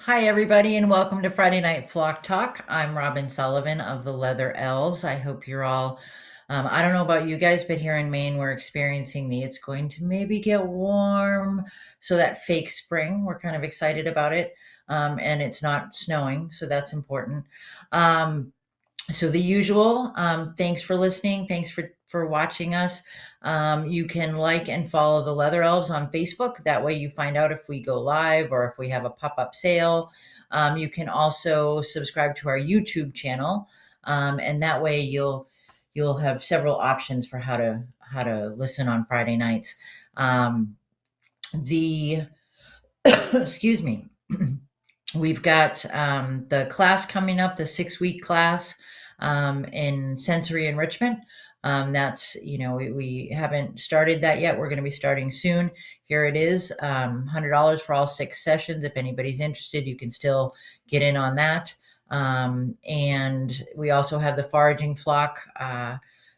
Hi, everybody, and welcome to Friday Night Flock Talk. I'm Robin Sullivan of the Leather Elves. I hope you're all, I don't know about you guys, but here in Maine, we're experiencing it's going to maybe get warm. So that fake spring, we're kind of excited about it. And it's not snowing, so that's important. Um, so the usual, thanks for listening. Thanks for watching us. You can like and follow the Leather Elves on Facebook. That way you find out if we go live or if we have a pop-up sale. You can also subscribe to our YouTube channel. And that way you'll have several options for how to listen on Friday nights. The excuse me. We've got the class coming up, the 6-week class in sensory enrichment. That's, we haven't started that yet. We're going to be starting soon. Here it is, $100 for all 6 sessions. If anybody's interested, you can still get in on that. And we also have the foraging flock,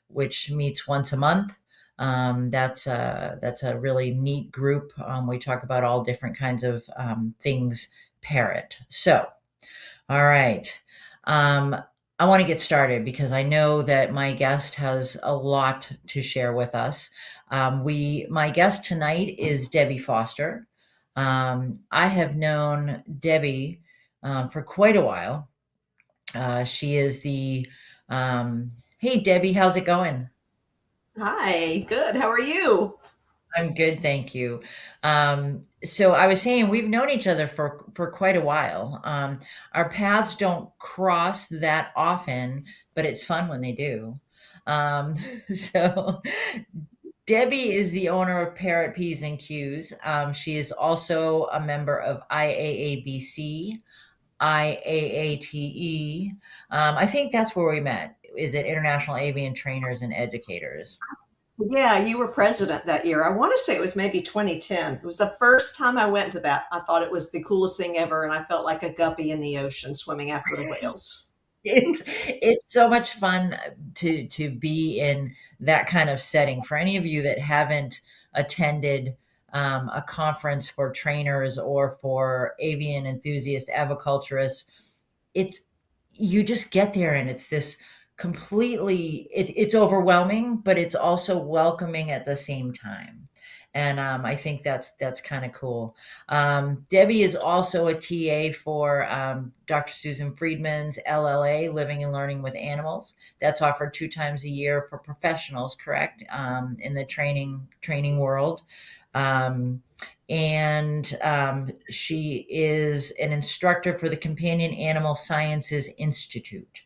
which meets once a month. That's a really neat group. We talk about all different kinds of things Parrot. So, all right. Um, I want to get started because I know that my guest has a lot to share with us. My guest tonight is Debbie Foster. I have known Debbie for quite a while. She is hey Debbie, how's it going? Hi, good. How are you? I'm good, thank you. So I was saying we've known each other for quite a while. Our paths don't cross that often, but it's fun when they do. Um, so Debbie is the owner of Parrot P's and Q's. She is also a member of IAABC, IAATE. I think that's where we met. Is it International Avian Trainers and Educators? Yeah, you were president that year. I want to say it was maybe 2010. It was the first time I went to that. I thought it was the coolest thing ever, and I felt like a guppy in the ocean swimming after the whales. It's so much fun to be in that kind of setting. For any of you that haven't attended a conference for trainers or for avian enthusiast aviculturists, it's you just get there and it's this it's overwhelming, but it's also welcoming at the same time. And I think that's kind of cool. Debbie is also a TA for Dr. Susan Friedman's LLA, Living and Learning with Animals. That's offered 2 times a year for professionals, correct? In the training world. And she is an instructor for the Companion Animal Sciences Institute.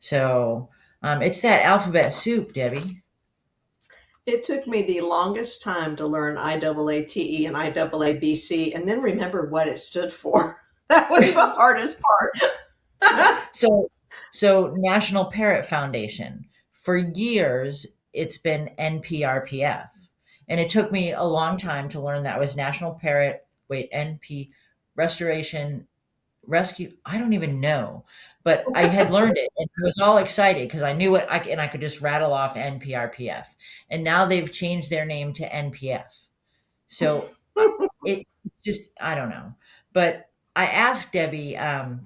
So it's that alphabet soup, Debbie. It took me the longest time to learn IAATE and IAABC and then remember what it stood for. That was the hardest part. So, so National Parrot Foundation. For years, it's been NPRPF, and it took me a long time to learn that was National Parrot. Wait, NP Restoration Rescue. I don't even know, but I had learned it, and I was all excited because I knew it. And I could just rattle off NPRPF, and now they've changed their name to NPF. So it just I don't know. But I asked Debbie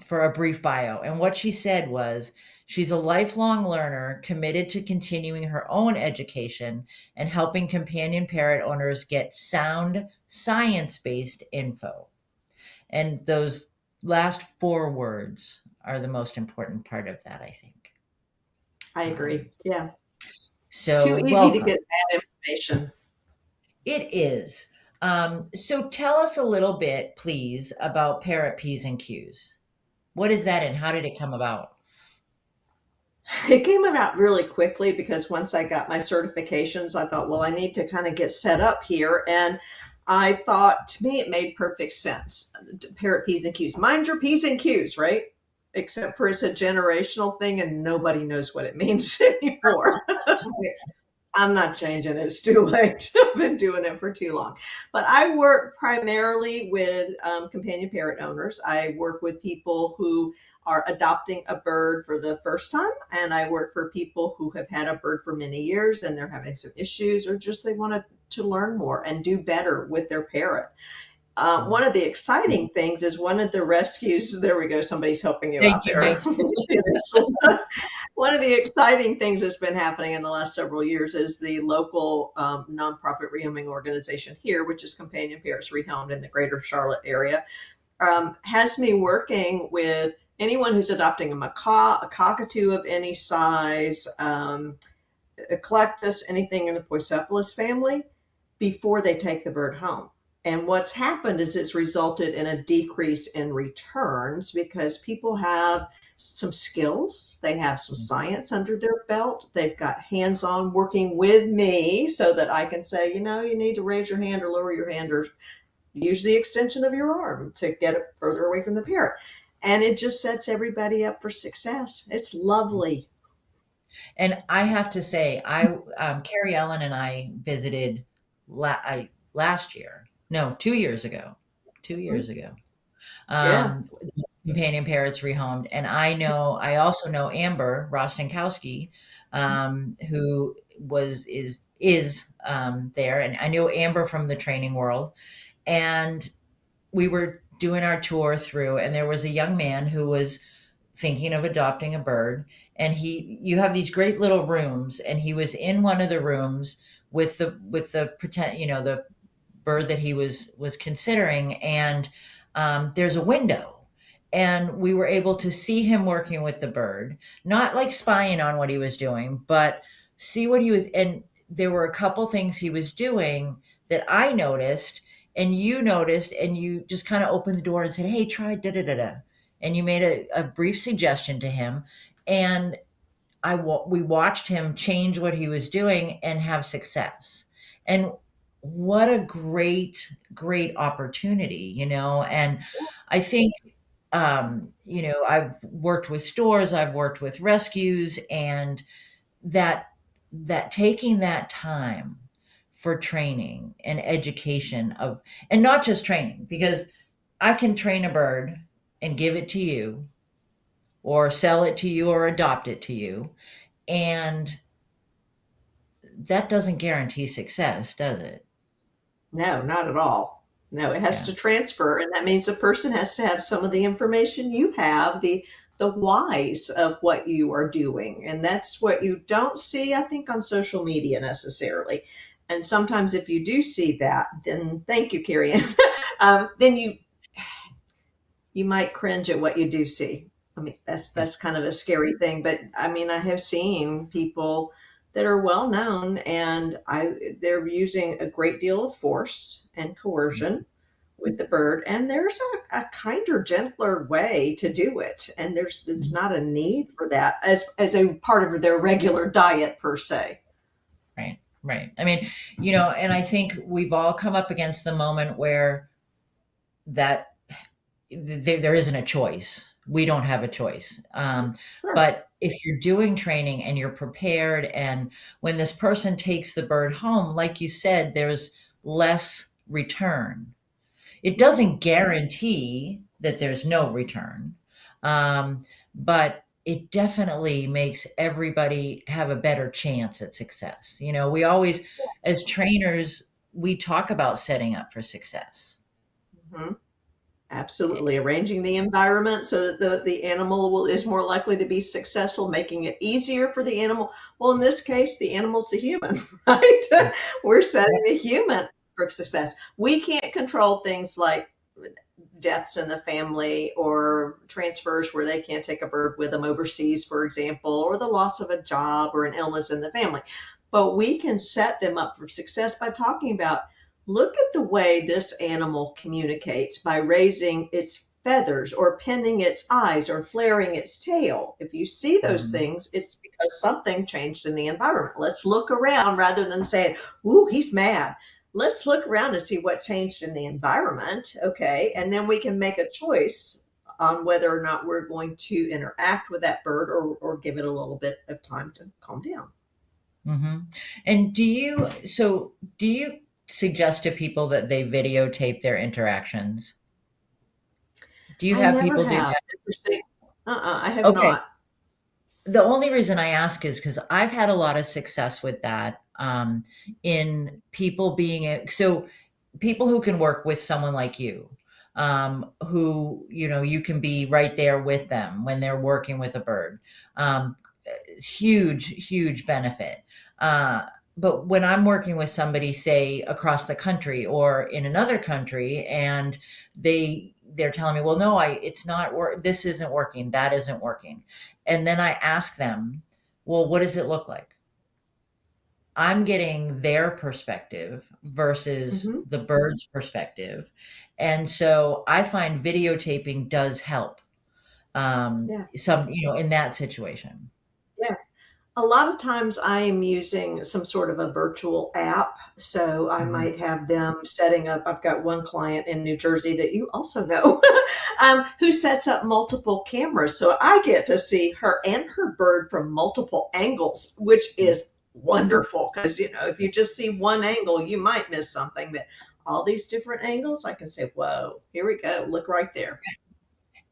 for a brief bio, and what she said was she's a lifelong learner committed to continuing her own education and helping companion parrot owners get sound science-based info. And those last 4 words are the most important part of that, I think. I Um, agree. Yeah. It's so too easy to welcome. get bad information. It is. So tell us a little bit, please, about Parrot P's and Q's. What is that and how did it come about? It came about really quickly because once I got my certifications, I thought, well, I need to kind of get set up here. And I thought, to me, it made perfect sense. Parrot P's and Q's. Mind your P's and Q's, right? Except for it's a generational thing and nobody knows what it means anymore. I'm not changing it. It's too late. I've been doing it for too long. But I work primarily with companion parrot owners. I work with people who are adopting a bird for the first time, and I work for people who have had a bird for many years and they're having some issues, or just they want to learn more and do better with their parrot. One of the exciting things is one of the rescues. There we go. Somebody's helping you Thank out you, there. thank you. One of the exciting things that's been happening in the last several years is the local nonprofit rehoming organization here, which is Companion Parrots Rehomed in the greater Charlotte area, has me working with anyone who's adopting a macaw, a cockatoo of any size, a collectus, anything in the Poicephalus family, before they take the bird home. And what's happened is it's resulted in a decrease in returns because people have some skills, they have some science under their belt, they've got hands on working with me so that I can say, you know, you need to raise your hand or lower your hand or use the extension of your arm to get it further away from the parrot. And it just sets everybody up for success. It's lovely. And I have to say, Carrie Ellen and I visited last year. No, 2 years ago. 2 years ago. Yeah. Um, Companion Parrots Rehomed, and I also know Amber Rostenkowski, who is there, and I knew Amber from the training world, and we were doing our tour through, and there was a young man who was thinking of adopting a bird, and you have these great little rooms, and he was in one of the rooms with the pretend, the bird that he was considering, and there's a window, and we were able to see him working with the bird, not like spying on what he was doing, but see what he was. And there were a couple things he was doing that I noticed, and you noticed, and you just kind of opened the door and said, "Hey, try da da da da," and you made a brief suggestion to him, and we watched him change what he was doing and have success. And what a great opportunity, and I think, I've worked with stores, I've worked with rescues, and that taking that time for training and education and not just training, because I can train a bird and give it to you or sell it to you or adopt it to you, and that doesn't guarantee success, does it? No, not at all. No, it has Yeah. to transfer, and that means the person has to have some of the information you have, the whys of what you are doing. And that's what you don't see, I think, on social media necessarily. And sometimes if you do see that, then thank you, Carrie Ann. Then you might cringe at what you do see. I mean, Yeah. that's kind of a scary thing, but I mean, I have seen people that are well known and they're using a great deal of force and coercion with the bird, and there's a kinder, gentler way to do it, and there's Mhm. not a need for that as a part of their regular diet per se. Right, right. I mean, and I think we've all come up against the moment where that there isn't a choice. We don't have a choice. Sure. But if you're doing training and you're prepared, and when this person takes the bird home, like you said, there's less return. It doesn't guarantee that there's no return, um, but it definitely makes everybody have a better chance at success. We always, as trainers, we talk about setting up for success. Mhm. Absolutely, arranging the environment so that the animal is more likely to be successful, making it easier for the animal. Well, in this case, the animal's the human, right? We're setting Yep. the human for success. We can't control things like deaths in the family or transfers where they can't take a bird with them overseas, for example, or the loss of a job or an illness in the family. But we can set them up for success by talking about look at the way this animal communicates by raising its feathers or pinning its eyes or flaring its tail. If you see those Mhm. things, it's because something changed in the environment. Let's look around rather than saying, ooh, he's mad. Let's look around and see what changed in the environment. Okay. And then we can make a choice on whether or not we're going to interact with that bird or give it a little bit of time to calm down. Mhm. And do you suggest to people that they videotape their interactions? Do you I have never people do have. that? Interesting. I have Okay. not. The only reason I ask is because I've had a lot of success with that, in people being so people who can work with someone like you, who, you can be right there with them when they're working with a bird. Um, Huge, huge benefit. Uh, but when I'm working with somebody, say across the country or in another country, and they're telling me, well, no, it's not work. This isn't working. That isn't working. And then I ask them, well, what does it look like? I'm getting their perspective versus Hmm. the bird's perspective. And so I find videotaping does help, Yeah. in that situation. Yeah. A lot of times I am using some sort of a virtual app. So I Mhm. might have them setting up. I've got one client in New Jersey that you also know, who sets up multiple cameras. So I get to see her and her bird from multiple angles, which is wonderful. Because, if you just see one angle, you might miss something. But all these different angles, I can say, whoa, here we go. Look right there.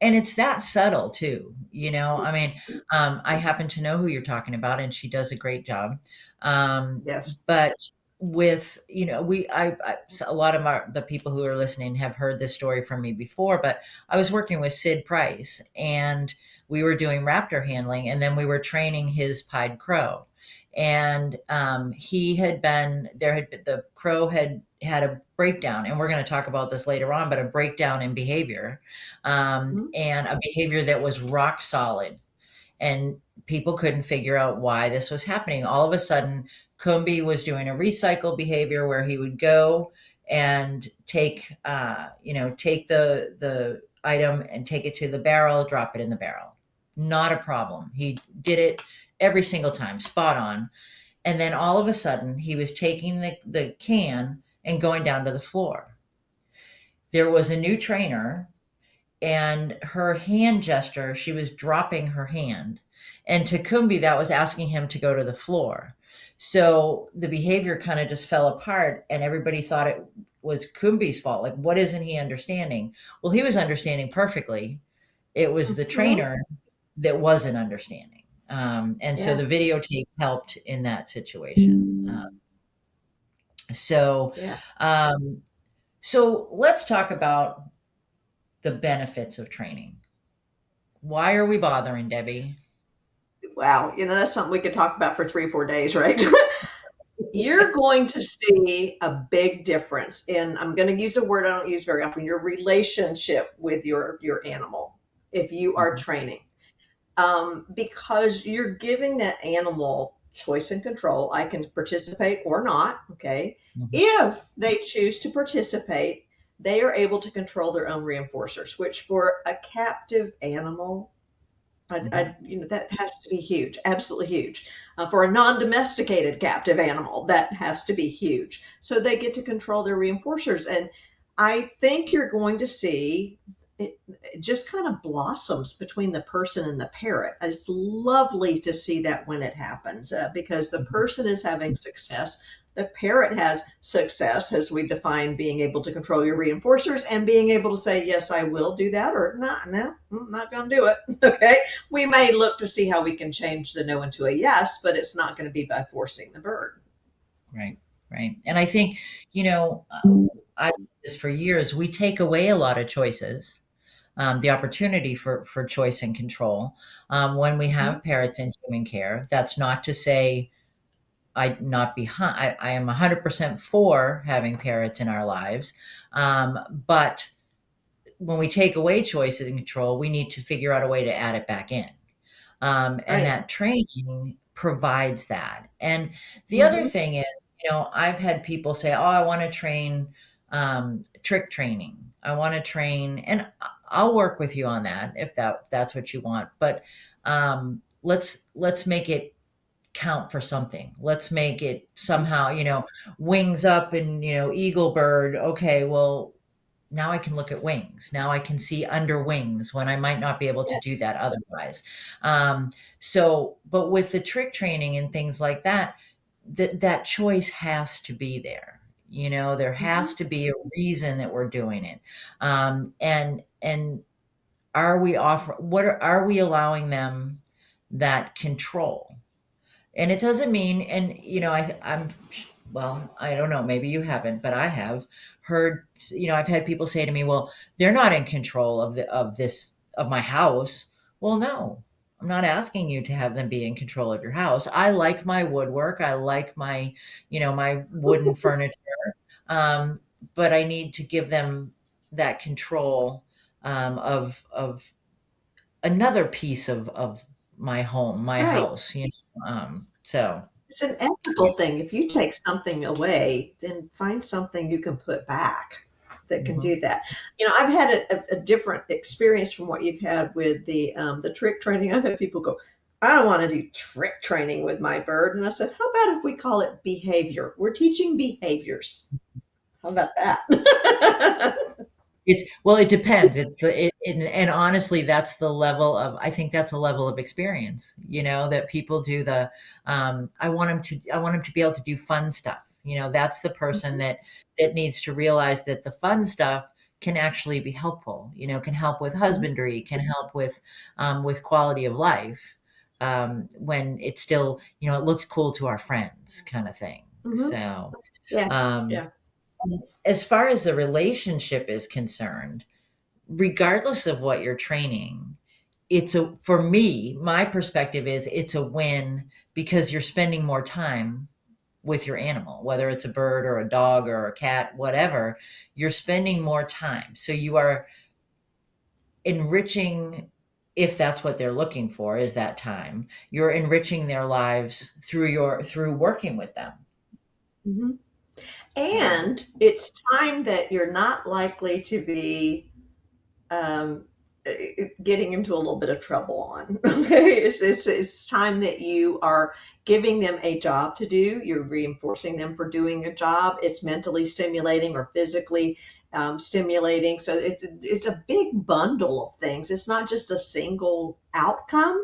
And it's that subtle too, I mean, I happen to know who you're talking about, and she does a great job. Um, Yes. but with, a lot of the people who are listening have heard this story from me before, but I was working with Sid Price, and we were doing raptor handling, and then we were training his pied crow. And he had been there, the crow had a breakdown, and we're going to talk about this later on, but a breakdown in behavior, Mhm. and a behavior that was rock solid. And people couldn't figure out why this was happening. All of a sudden, Kumbi was doing a recycle behavior where he would go and take the item and take it to the barrel, drop it in the barrel. Not a problem. He did it every single time, spot on. And then all of a sudden, he was taking the can and going down to the floor. There was a new trainer, and her hand gesture, she was dropping her hand. And to Kumbi, that was asking him to go to the floor. So the behavior kind of just fell apart, and everybody thought it was Kumbi's fault. Like, what isn't he understanding? Well, he was understanding perfectly. It was the Mhm. trainer that wasn't understanding. And so Yeah. the videotape helped in that situation. So, Yeah. um, so let's talk about the benefits of training. Why are we bothering, Debbie? Wow. That's something we could talk about for 3 or 4 days, right? You're going to see a big difference in, I'm going to use a word I don't use very often, your relationship with your animal if you are Mhm, training. Because you're giving that animal choice and control. I can participate or not. Okay. mhm, If they choose to participate, they are able to control their own reinforcers, which for a captive animal, mhm, that has to be huge, absolutely huge. For a non-domesticated captive animal, that has to be huge. So they get to control their reinforcers, and I think you're going to see it just kind of blossoms between the person and the parrot. It's lovely to see that when it happens, because the mhm. person is having success. The parrot has success, as we define being able to control your reinforcers and being able to say, yes, I will do that, or not, no, I'm not going to do it. Okay. We may look to see how we can change the no into a yes, but it's not going to be by forcing the bird. Right, right. And I think, I've done this for years. We take away a lot of choices, the opportunity for choice and control, when we Mhm. have parrots in human care. That's not to say I not behind. I am 100% for having parrots in our lives, but when we take away choices and control, we need to figure out a way to add it back in. And Right. that training provides that. And the other Hmm. thing is, I've had people say, "Oh, I want to train trick training. I want to train," and I'll work with you on that if that's what you want. But let's make it count for something. Let's make it somehow, wings up and eagle bird. Okay, well, now I can look at wings. Now I can see under wings when I might not be able to do Yes. that otherwise. Um, but with the trick training and things like that, that choice has to be there. There has Hmm. to be a reason that we're doing it. And are we are we allowing them that control? And it doesn't mean, and I'm, well, I don't know, maybe you haven't, but I have heard, I've had people say to me, well, they're not in control of my house. Well, no, I'm not asking you to have them be in control of your house. I like my woodwork. I like my wooden furniture. Um, but I need to give them that control, of another piece of my home, my Right. house. So It's an ethical thing. If you take something away, then find something you can put back that can mhm. do that. I've had a different experience from what you've had with the trick training. I've had people go, I don't want to do trick training with my bird. And I said, how about if we call it behavior? We're teaching behaviors. How about that? It depends. And honestly, that's the level of I think that's a level of experience, that people do I want them to be able to do fun stuff. That's the person that needs to realize that the fun stuff can actually be helpful, can help with Mhm, husbandry, can help with quality of life, when it's still, it looks cool to our friends kind of thing. mhm. So, Yeah, um, yeah. as far as the relationship is concerned, regardless of what you're training, for me, my perspective is it's a win because you're spending more time with your animal, whether it's a bird or a dog or a cat, whatever, you're spending more time. So you are enriching, if that's what they're looking for, is that time. You're enriching their lives through working with them. Mhm. So, And it's time that you're not likely to be um, getting into a little bit of trouble on. Okay, it's time that you are giving them a job to do. You're reinforcing them for doing a job. It's mentally stimulating or physically stimulating. So it's a big bundle of things. It's not just a single outcome.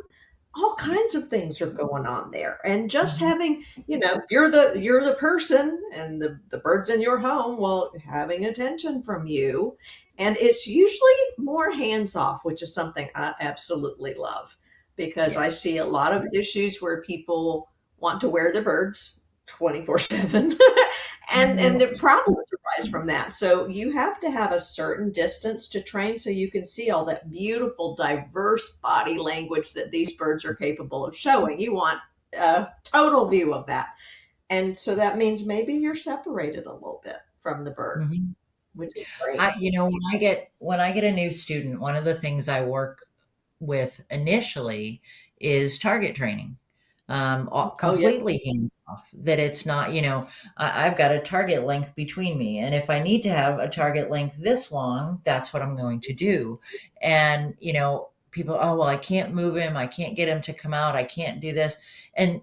All kinds of things are going on there, and just mhm, having, you're the person, and the bird's in your home, well, having attention from you. And it's usually more hands off, which is something I absolutely love, because I yes. see a lot of issues where people want to wear their birds 24/7. And the problems arise from that. So you have to have a certain distance to train so you can see all that beautiful, diverse body language that these birds are capable of showing. You want a total view of that. And so that means maybe you're separated a little bit from the bird, Mhm. which is great. When I get a new student, one of the things I work with initially is target training, Oh, yeah. completely hands off. That it's not, I've got a target length between me, and if I need to have a target length this long, that's what I'm going to do. And people, oh well, I can't move him, I can't get him to come out, I can't do this, and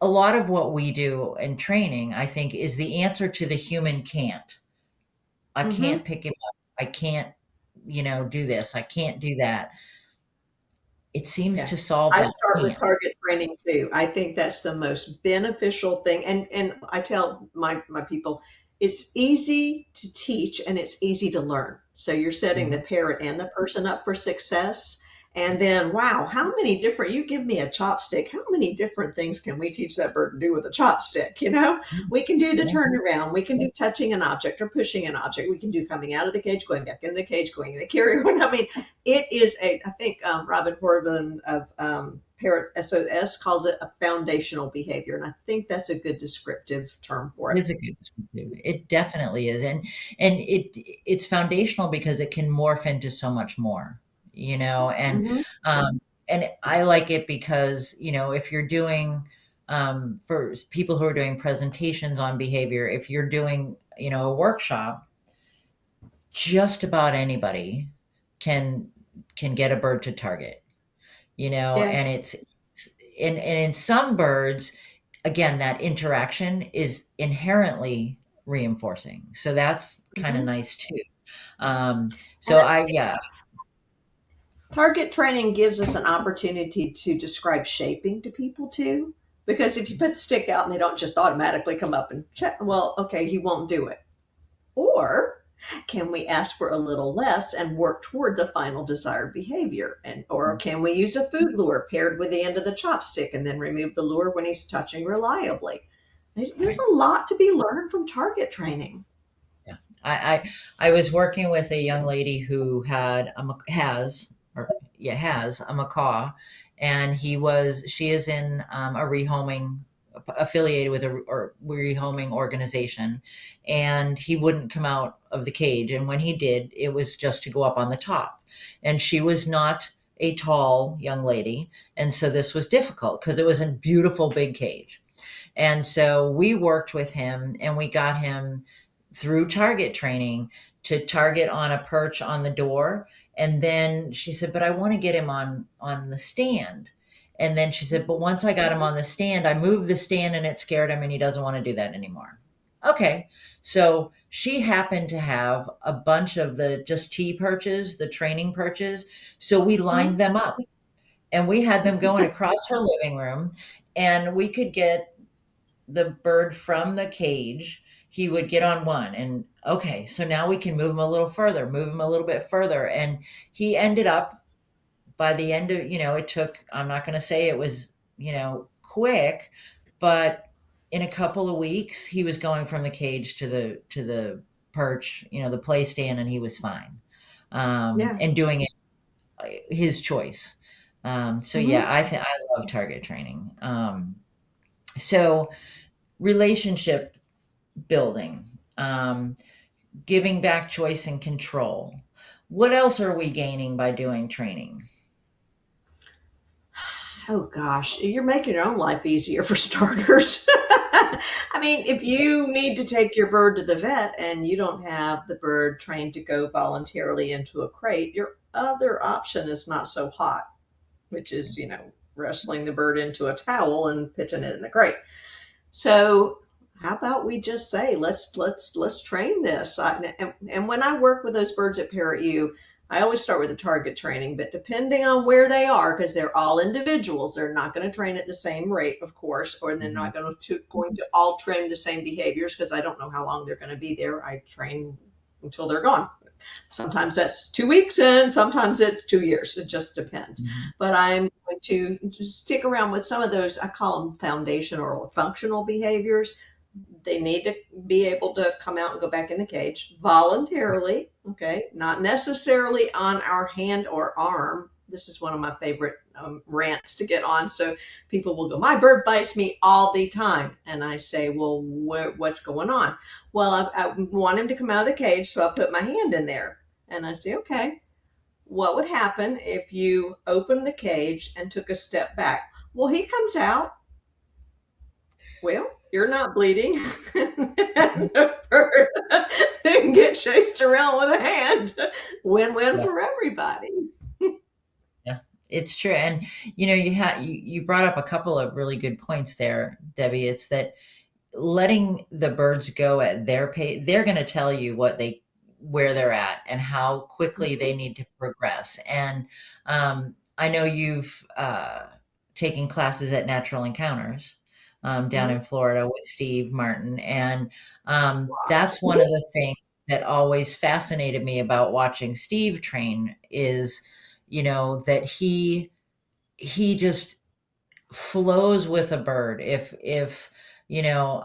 a lot of what we do in training, I think, is the answer to the human can't. I can't Hmm. pick him up. I can't, do this. I can't do that. It seems Yeah. to solve I that start with can't. target training too. I think that's the most beneficial thing. And I tell my people, it's easy to teach and it's easy to learn. So you're setting the Mhm. parent and the person up for success. And then, wow, how many different, you give me a chopstick, how many different things can we teach that bird to do with a chopstick? We can do the Yeah. turnaround. We can do touching an object or pushing an object. We can do coming out of the cage, going back into the cage, going in the carrier. I mean, it is I think Robin Horvan of Parrot SOS calls it a foundational behavior. And I think that's a good descriptive term for It it. is a good descriptive. It definitely is. And it's foundational because it can morph into so much more, Hmm. and I like it because, if you're doing, for people who are doing presentations on behavior, if you're doing, a workshop, just about anybody can can get a bird to target, Yeah. and and in some birds, again, that interaction is inherently reinforcing. So that's kind of Hmm. nice too. Um, And so I I, think yeah. target training gives us an opportunity to describe shaping to people too. Because if you put the stick out and they don't just automatically come up and check, well, okay, he won't do it. Or can we ask for a little less and work toward the final desired behavior? Or can we use a food lure paired with the end of the chopstick and then remove the lure when he's touching reliably? There's Right. a lot to be learned from target training. Yeah. I was working with a young lady who had has a macaw, and she is in a rehoming affiliated with a or rehoming organization, and he wouldn't come out of the cage, and when he did, it was just to go up on the top, and she was not a tall young lady, and so this was difficult because it was a beautiful big cage. And so we worked with him and we got him through target training to target on a perch on the door. And then she said, but I want to get him on the stand. And then she said, but once I got him on the stand, I moved the stand and it scared him and he doesn't want to do that anymore. Okay. So she happened to have a bunch of the just T perches, the training perches. So we lined Mhm. them up and we had them going across her living room, and we could get the bird from the cage. He would get on one, and okay, so now we can move him a little further, move him a little bit further. And he ended up, by the end of, it took, I'm not going to say it was, quick, but in a couple of weeks, he was going from the cage to the perch, the play stand, and he was fine. Yeah. And doing it his choice. So yeah, Hmm. I love target training. So relationship building, um, giving back choice and control. What else are we gaining by doing training? Oh gosh, you're making your own life easier for starters. I mean, if you need to take your bird to the vet and you don't have the bird trained to go voluntarily into a crate, your other option is not so hot, which is, wrestling the bird into a towel and pitching it in the crate. So how about we just say let's train this? And when I work with those birds at Parrot U, I always start with the target training, but depending on where they are, because they're all individuals, they're not going to train at the same rate, of course, or they're Mhm. not going to all train the same behaviors because I don't know how long they're going to be there. I train until they're gone. Sometimes that's 2 weeks and sometimes it's 2 years. It just depends. Mhm. But I'm going to just stick around with some of those, I call them foundational or functional behaviors. They need to be able to come out and go back in the cage voluntarily, okay? Not necessarily on our hand or arm. This is one of my favorite rants to get on. So people will go, my bird bites me all the time. And I say, well, what's going on? Well, I want him to come out of the cage. So I put my hand in there and I say, okay, what would happen if you opened the cage and took a step back? Well, he comes out. Well, you're not bleeding. And the bird didn't get chased around with a hand. Win-win Yeah, for everybody. yeah, it's true. And you brought up a couple of really good points there, Debbie. It's that letting the birds go at their pace, they're going to tell you where they're at and how quickly they need to progress. And I know you've taken classes at Natural Encounters down Mm-hmm. in Florida with Steve Martin, and that's one of the things that always fascinated me about watching Steve train is, that he just flows with a bird. If you know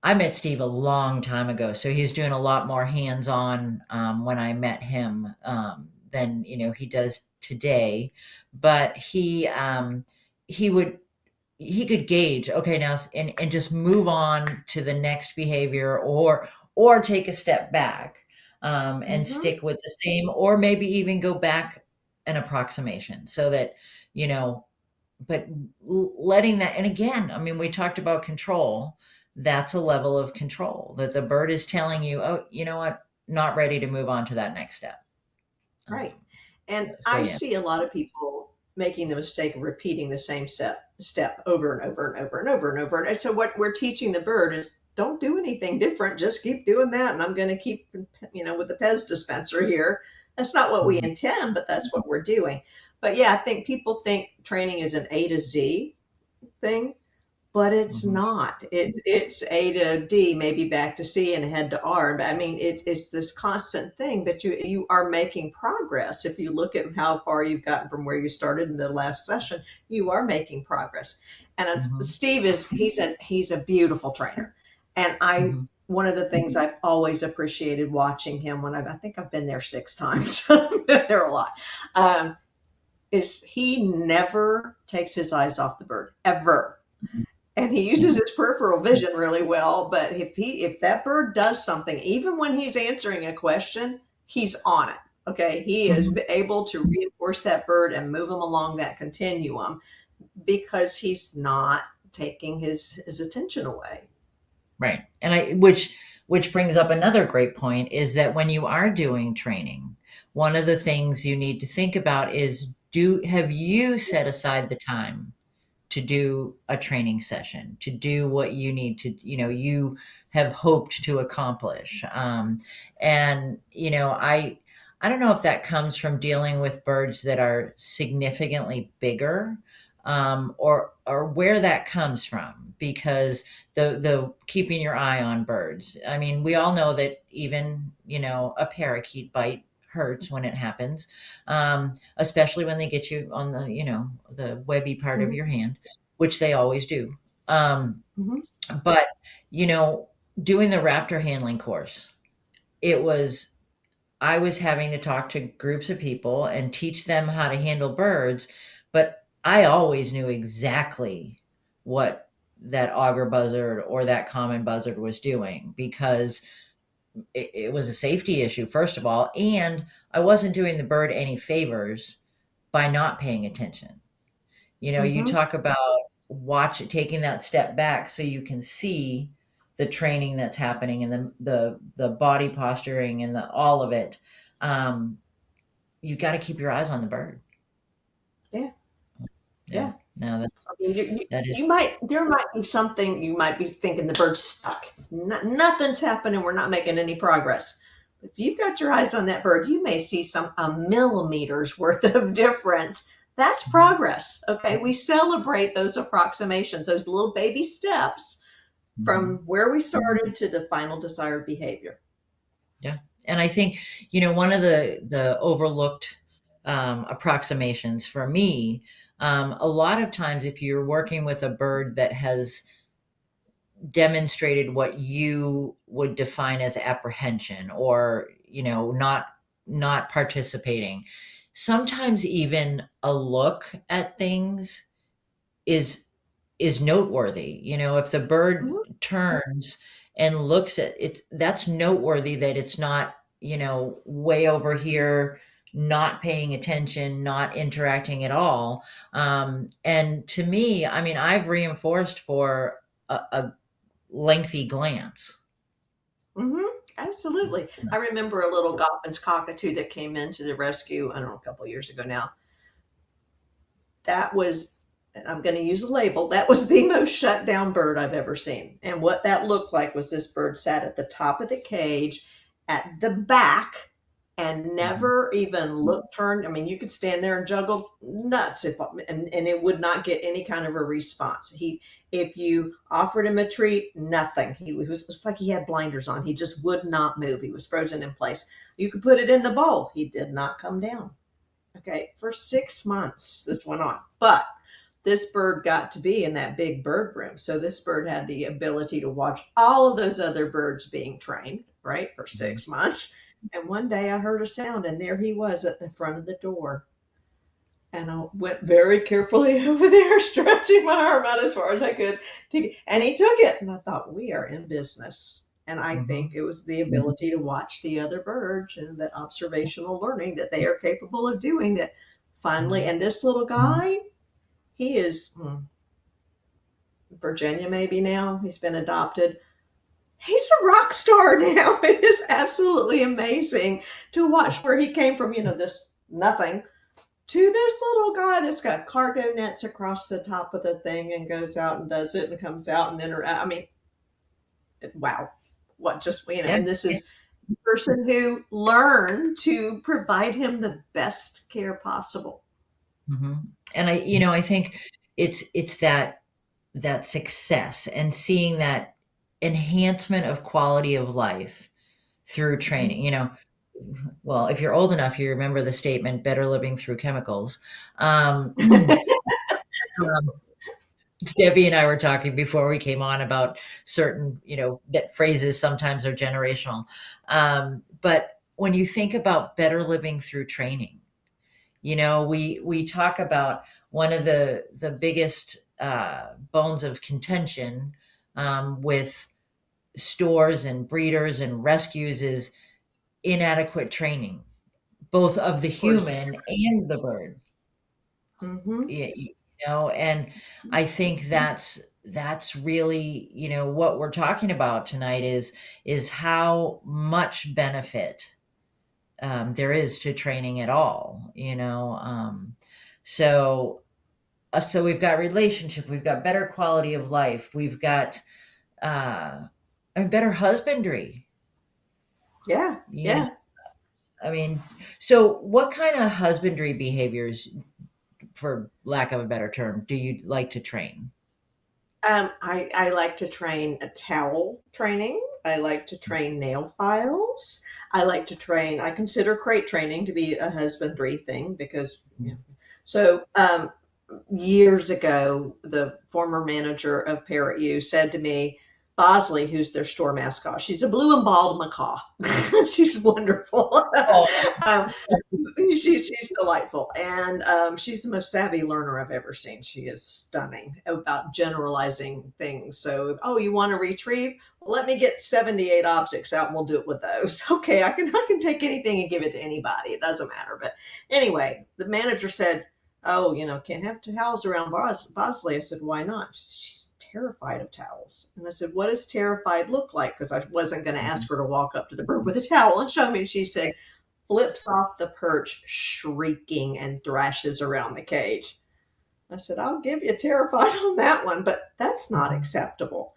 I met Steve a long time ago, so he's doing a lot more hands-on when I met him than he does today. But he would he could gauge, okay, now, and just move on to the next behavior, or take a step back and Mm-hmm. stick with the same, or maybe even go back an approximation, so that you know but letting that, and again, I mean, we talked about control. That's a level of control that the bird is telling you, oh, you know what, not ready to move on to that next step. Right. um, And so I yeah. see a lot of people making the mistake of repeating the same step over and over and over and over and over. And so what we're teaching the bird is don't do anything different. Just keep doing that. And I'm going to keep, with the Pez dispenser here. That's not what we Mhm. intend, but that's what we're doing. But yeah, I think people think training is an A to Z thing. But it's Mhm. not. It's A to D, maybe back to C and head to R. I mean, it's this constant thing, but you are making progress. If you look at how far you've gotten from where you started in the last session, you are making progress. And Mhm. Steve is he's a beautiful trainer, and I Mhm. one of the things I've always appreciated watching him I think I've been there 6 times, I've been there a lot, um, is he never takes his eyes off the bird, ever. And he uses his peripheral vision really well, but if that bird does something, even when he's answering a question, he's on it. Okay, he is Mhm. able to reinforce that bird and move him along that continuum because he's not taking his attention away. Right. And which brings up another great point is that when you are doing training, one of the things you need to think about is do have you set aside the time to do a training session, to do what you need to, you have hoped to accomplish. And, I don't know if that comes from dealing with birds that are significantly bigger, or where that comes from, because the keeping your eye on birds. I mean, we all know that even, a parakeet bite hurts when it happens, especially when they get you on the webby part of Mhm, your hand, which they always do. Um, mhm, but you know, doing the raptor handling course, it was I was having to talk to groups of people and teach them how to handle birds, but I always knew exactly what that auger buzzard or that common buzzard was doing, because it was a safety issue, first of all, and I wasn't doing the bird any favors by not paying attention. You mhm, talk about taking that step back so you can see the training that's happening and the body posturing and the all of it. Um, you've got to keep your eyes on the bird. yeah, Yeah. yeah. No, I mean, that you is might there might be something you might be thinking the bird's stuck. Nothing's happening. We're not making any progress. If you've got your eyes on that bird, you may see some a millimeters worth of difference. That's Mhm. progress. Okay, we celebrate those approximations, those little baby steps from Mhm. where we started to the final desired behavior. Yeah. And I think, one of the overlooked approximations for me, a lot of times if you're working with a bird that has demonstrated what you would define as apprehension, or not participating, sometimes even a look at things is noteworthy. If the bird Mhm, turns and looks at it, that's noteworthy, that it's not, way over here, not paying attention, not interacting at all. And to me, I mean, I've reinforced for a lengthy glance. mhm, absolutely. I remember a little Goffins cockatoo that came into the rescue, I don't know, a couple of years ago now. That was, and I'm going to use a label, that was the most shut down bird I've ever seen. And what that looked like was this bird sat at the top of the cage at the back and Mhm. never even looked turned. I mean, you could stand there and juggle nuts and it would not get any kind of a response. If you offered him a treat, nothing. He was just like he had blinders on. He just would not move. He was frozen in place. You could put it in the bowl. He did not come down. Okay, for 6 months this went on. But this bird got to be in that big bird room. So this bird had the ability to watch all of those other birds being trained, right, for Mhm. 6 months. And one day I heard a sound, and there he was at the front of the door. And I went very carefully over there, stretching my arm out as far as I could. And he took it. And I thought, we are in business. And I think Mhm. it was the ability to watch the other birds and the observational learning that they are capable of doing that finally. Mhm. And this little guy, he is Virginia, maybe now. He's been adopted. He's a rock star now. It is absolutely amazing to watch where he came from, this nothing to this little guy that's got cargo nets across the top of the thing and goes out and does it and comes out and I mean, wow. What just, Yeah. and this is a person who learned to provide him the best care possible. Mhm. And I think it's that success and seeing that enhancement of quality of life through Mhm. training. Well, if you're old enough, you remember the statement, better living through chemicals. Um, um, Debbie and I were talking before we came on about certain, that phrases sometimes are generational. But when you think about better living through training, we talk about one of the biggest bones of contention with stores and breeders and rescues is inadequate training, both of the Of course. human and the bird. Hmm. And I think that's really, what we're talking about tonight is how much benefit there is to training at all. So we've got relationship, we've got better quality of life, we've got uh, a better husbandry. Yeah, You know, yeah. I mean, so what kind of husbandry behaviors, for lack of a better term, do you like to train? I like to train a towel training. I like to train nail files. I like to train, I consider crate training to be a husbandry thing because, so years ago, the former manager of Parrot U said to me, Bosley, who's their store mascot, she's a blue and bald macaw. She's wonderful. Oh, um, she's delightful, and she's the most savvy learner I've ever seen. She is stunning about generalizing things. So, oh, you want to retrieve? Well, let me get 78 objects out, and we'll do it with those. Okay, I can take anything and give it to anybody. It doesn't matter. But anyway, the manager said, "Oh, can't have towels around Bosley." I said, "Why not?" She's terrified of towels. And I said, "What does terrified look like?" Because I wasn't going to ask her to walk up to the bird with a towel and show me. And she said, flips off the perch, shrieking, and thrashes around the cage. I said, I'll give you terrified on that one, but that's not mhm. acceptable.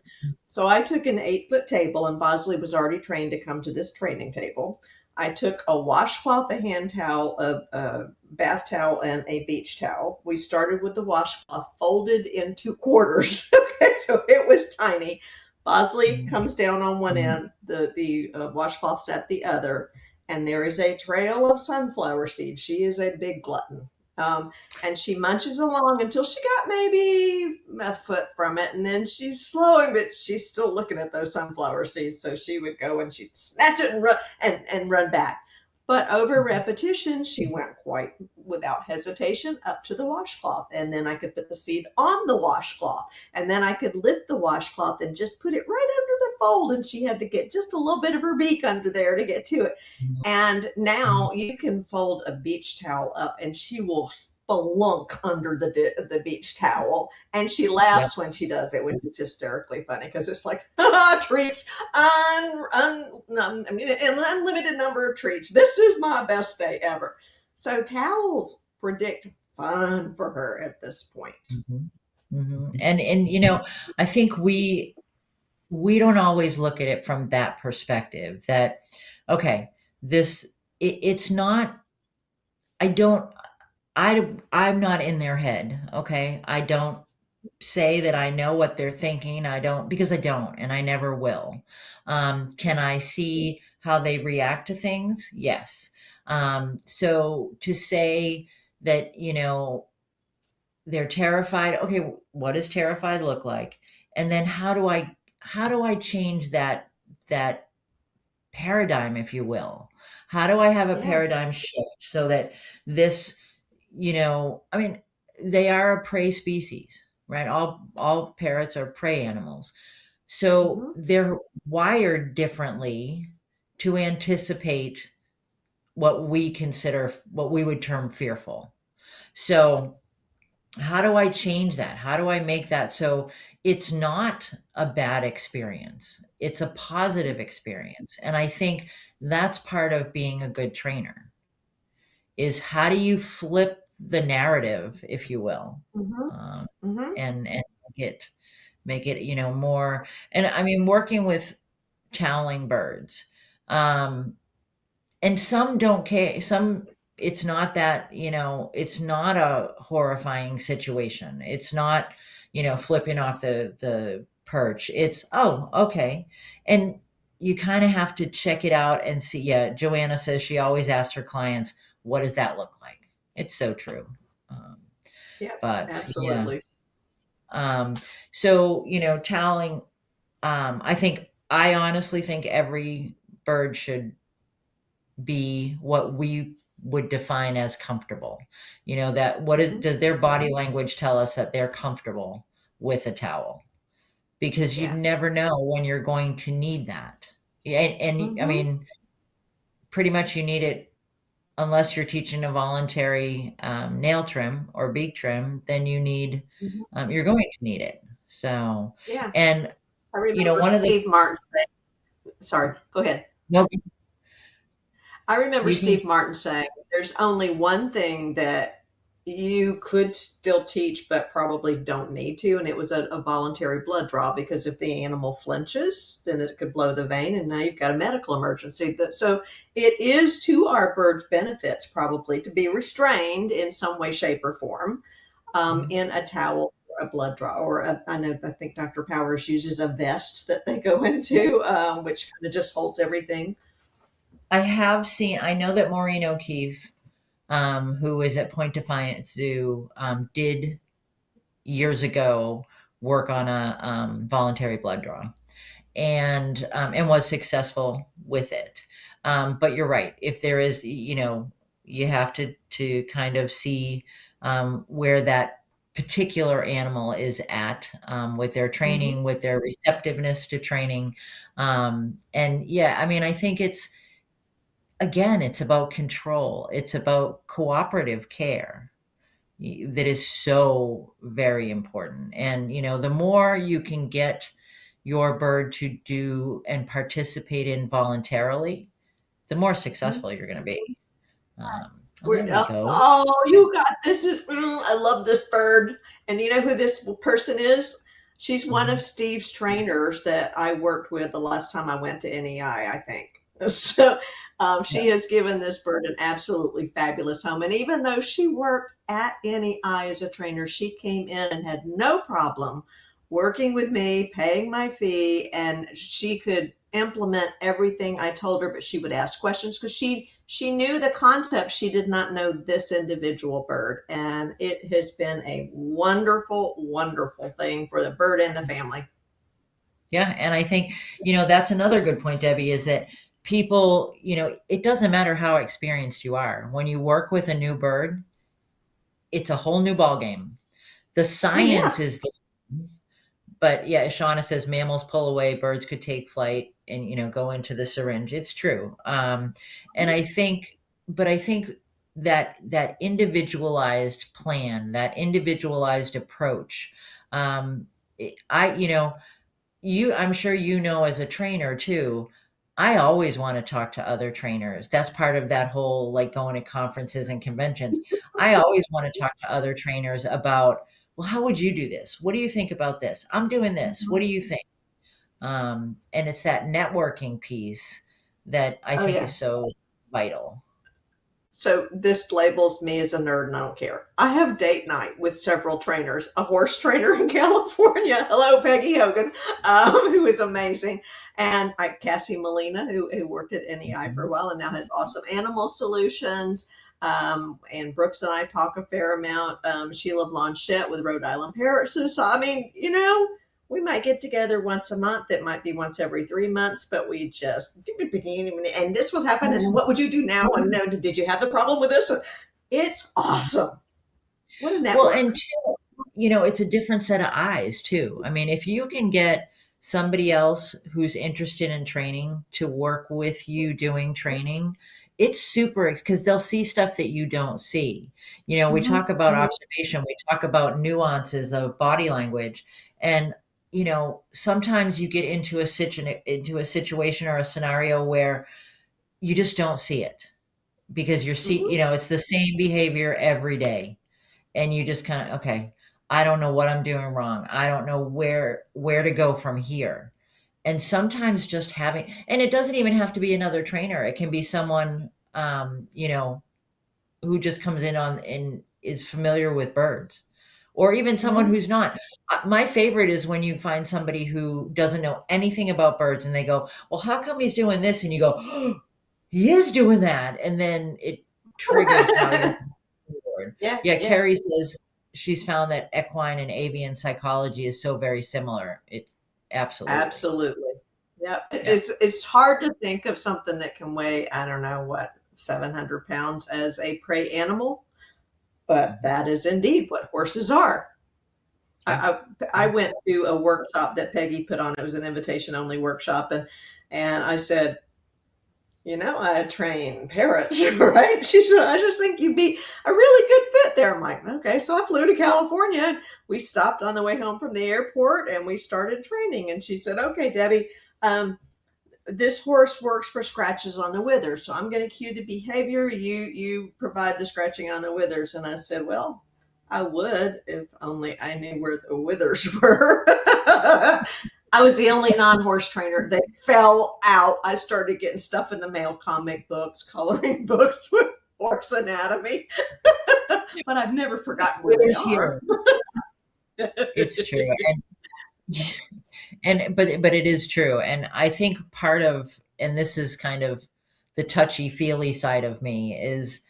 So I took an 8-foot table, and Bosley was already trained to come to this training table. I took a washcloth, a hand towel, a bath towel, and a beach towel. We started with the washcloth folded in 2 quarters. Okay, so it was tiny. Bosley Mhm. comes down on one Mhm. end, the washcloth's at the other, and there is a trail of sunflower seeds. She is a big glutton. Um, and she munches along until she got maybe a foot from it, and then she's slowing, but she's still looking at those sunflower seeds. So she would go and she'd snatch it and run and run back. But over repetition, she went quite without hesitation up to the washcloth, and then I could put the seed on the washcloth, and then I could lift the washcloth and just put it right under the fold, and she had to get just a little bit of her beak under there to get to it. And Mhm. now you can fold a beach towel up and she will spelunk under the beach towel. And she Yep. laughs when she does it, which is hysterically funny because it's like, treats, I mean, an unlimited number of treats. This is my best day ever. So towels predict fun for her at this point. Mhm. Mhm. And I think we don't always look at it from that perspective, that okay, it's not, I don't, I'm not in their head, okay? I don't say that I know what they're thinking. I don't, because I don't, and I never will. Can I see how they react to things? Yes. So to say that, they're terrified, okay, what does terrified look like? And then how do I change that paradigm, if you will? How do I have a Yeah. paradigm shift so that this, I mean, they are a prey species, right? All parrots are prey animals. So Hmm. they're wired differently to anticipate what we would term fearful. So how do I change that? How do I make that so it's not a bad experience? It's a positive experience. And I think that's part of being a good trainer, is how do you flip the narrative, if you will, Hmm. um, Hmm. and make it, more. And I mean, working with toweling birds, um, and some don't care. Some, it's not that, it's not a horrifying situation. It's not, flipping off the perch. It's, oh, okay. And you kind of have to check it out and see. Yeah, Joanna says she always asks her clients, what does that look like? It's so true. Um, Yeah, but yeah. absolutely. So, toweling, I honestly think every bird should be what we would define as comfortable. That Mhm. does their body language tell us that they're comfortable with a towel? Because you Yeah. never know when you're going to need that. Yeah, and I Mhm. mean, pretty much you need it unless you're teaching a voluntary nail trim or beak trim, then Mhm. you're going to need it. So, Yeah. and I remember one of the Steve Martin saying, sorry, go ahead. no, I remember you can Steve Martin saying, there's only one thing that you could still teach, but probably don't need to. And it was a voluntary blood draw, because if the animal flinches, then it could blow the vein. And now you've got a medical emergency. So it is to our birds' benefits, probably, to be restrained in some way, shape, or form, in a towel or a blood draw. Or I think Dr. Powers uses a vest that they go into, which kind of just holds everything. I know that Maureen O'Keefe, who is at Point Defiance Zoo, did years ago work on a voluntary blood draw, and was successful with it. But you're right. If there is, you have to kind of see where that particular animal is at with their Mhm. training, with their receptiveness to training, and yeah, I mean, I think it's about control. It's about cooperative care that is so very important. And, the more you can get your bird to do and participate in voluntarily, the more Mhm. successful you're going to be. We're, There we go. oh, you got this. I love this bird. And you know who this person is? She's one of Mhm. Steve's trainers that I worked with the last time I went to NEI, I think. So Yeah. she has given this bird an absolutely fabulous home. And even though she worked at NEI as a trainer, she came in and had no problem working with me, paying my fee, and she could implement everything I told her, but she would ask questions because she knew the concept. She did not know this individual bird, and it has been a wonderful, wonderful thing for the bird and the family. Yeah. And I think, that's another good point, Debbie, is that people, it doesn't matter how experienced you are. When you work with a new bird, it's a whole new ball game. The Oh yeah. science is the same. But yeah, Shauna says mammals pull away, birds could take flight and go into the syringe. It's true. And I think that individualized plan, that individualized approach, I I'm sure as a trainer too, I always want to talk to other trainers. That's part of that whole like going to conferences and conventions. I always want to talk to other trainers about, well, how would you do this? What do you think about this? I'm doing this. What Mhm. do you think? And it's that networking piece that I Oh think yeah. is so vital. So this labels me as a nerd, and I don't care. I have date night with several trainers. A horse trainer in California. Hello, Peggy Hogan, who is amazing, and Cassie Molina, who worked at NEI for a Mhm. while and now has awesome animal solutions. And Brooks and I talk a fair amount. Sheila Blanchette with Rhode Island Parrots. So, I mean, we might get together once a month. It might be once every 3 months, but we just, and this was happening. And what would you do now? And no, did you have the problem with this? It's awesome. What a Well, network. and it's a different set of eyes too. I mean, if you can get somebody else who's interested in training to work with you doing training, it's super because they'll see stuff that you don't see. We Mhm. talk about observation, we talk about nuances of body language, and sometimes you get into a situation or a scenario where you just don't see it because Mhm. it's the same behavior every day and you just kind of okay, I don't know what I'm doing wrong, I don't know where to go from here. And sometimes just having, and it doesn't even have to be another trainer, it can be someone who just comes in on and is familiar with birds, or even someone Mhm. who's not. My favorite is when you find somebody who doesn't know anything about birds and they go, well, how come he's doing this, and you go, oh, he is doing that, and then it triggers how you're moving forward. Yeah, Yeah, yeah. Carrie says she's found that equine and avian psychology is so very similar. It's absolutely. Absolutely. Yeah. Yeah. It's hard to think of something that can weigh, I don't know what, 700 pounds as a prey animal, but Mhm. that is indeed what horses are. Yeah. I went to a workshop that Peggy put on. It was an invitation only workshop. And I said, I train parrots, right? She said, I just think you'd be a really good fit there. I'm like, okay. So I flew to California. We stopped on the way home from the airport and we started training. And she said, okay, Debbie, um, this horse works for scratches on the withers. So I'm going to cue the behavior. You provide the scratching on the withers. And I said, well, I would if only I knew where the withers were. I was the only non-horse trainer. They fell out. I started getting stuff in the mail, comic books, coloring books with horse anatomy, but I've never forgotten where they Withers are. here. It's true. But it is true. And I think part of, and this is kind of the touchy feely side of me, is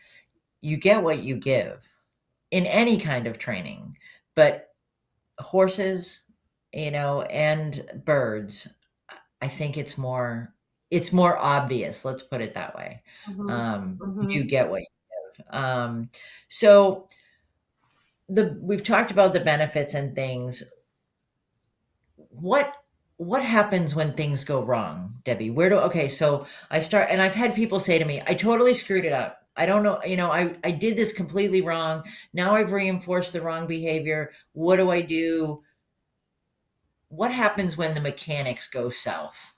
you get what you give in any kind of training. But horses, and birds, I think it's more obvious, let's put it that way. Mm-hmm. You Mm-hmm. get what you give. So we've talked about the benefits and things. What what happens when things go wrong, Debbie? Okay, so I start, and I've had people say to me, I totally screwed it up. I don't know, I did this completely wrong. Now I've reinforced the wrong behavior. What do I do? What happens when the mechanics go south?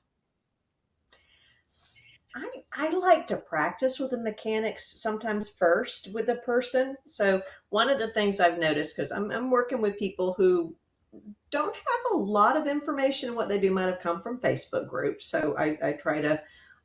I like to practice with the mechanics sometimes first with the person. So one of the things I've noticed, because I'm working with people who don't have a lot of information. What they do might have come from Facebook groups. So I try to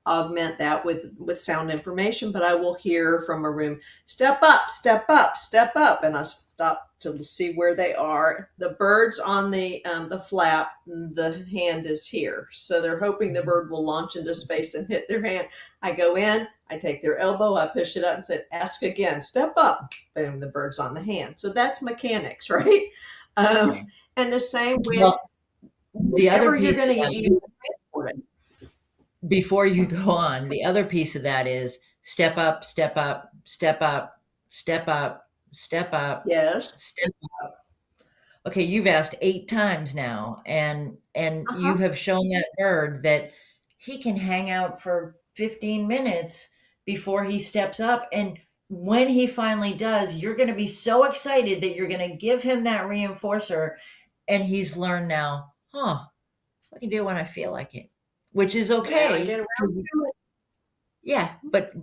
augment that with sound information, but I will hear from a room, step up, step up, step up. And I stop to see where they are. The bird's on the flap, the hand is here. So they're hoping the bird will launch into space and hit their hand. I go in, I take their elbow, I push it up and said, ask again, step up. Boom, the bird's on the hand. So that's mechanics, right? Um, Yeah. and the same with Well, the other whatever you're piece going of to use that, to transport it. before you go on, the other piece of that is step up, step up, step up, step up, step up, Yes. step. Okay, you've asked 8 times now, and you Uh-huh. have shown that bird that he can hang out for 15 minutes before he steps up, and when he finally does, you're gonna be so excited that you're gonna give him that reinforcer, and he's learned now, "Huh, I can do it when I feel like it," which is When I get okay. around to it. Yeah, but